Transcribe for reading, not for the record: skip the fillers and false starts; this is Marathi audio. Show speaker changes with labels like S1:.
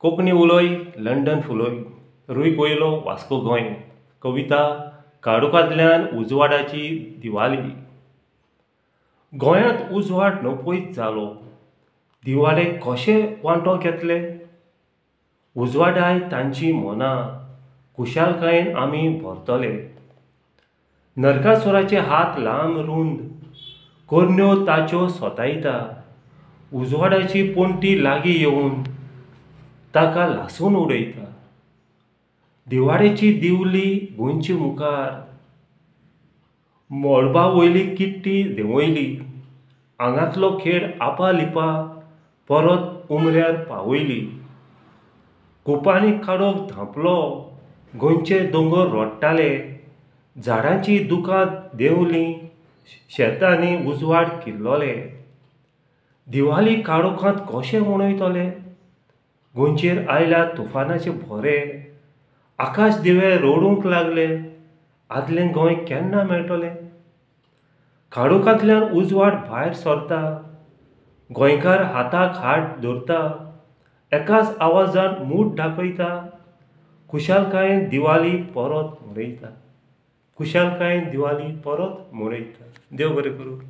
S1: कोंकणी उलोय लंडन फुलोय रुय पयलो वास्को गोंय कविता काळोखांतल्यान उजवाडाची दिवाळी। गोंयांत उजवाड नपयत जालो, दिवाळे कशे वांटो घेतले। उजवाडाय तांची मनां, खुशालकायेन आमी भरतले। नरकासुराचे हात लांब रुंद, कोरण्यो ताच्यो सोतायता। उजवाडाची पोंटी लागीं येवन ताका लासून उडयता। दिवाळेची दिवली गोंयचे मुखार, मळबा वयली किट्टी देंवयली। आंगांतलो खेळ आपालिपा परत उमऱ्यार पावयली। कुपांनी काडोख धांपलो, गोंयचे दोंगर रोडटाले। झाडांची दुकां देंवलीं, शेतांनी उजवाड किल्लोले। दिवाळी काळोखांत कशे मनयतले, गोंयचेर आयल्या तुफानाचे भोरे। आकाश दिवे रडूंक लागले, आदलें गोंय केन्ना मेळटलें। काळोखांतल्यान उजवाड भायर सरता, गोंयकार हाताक हात धरता। एकाच आवाजान मूठ दाखयता, खुशालकायेन दिवाळी परत मनयता। खुशालकायेन दिवाळी परत मनयता। देव बरें करूं।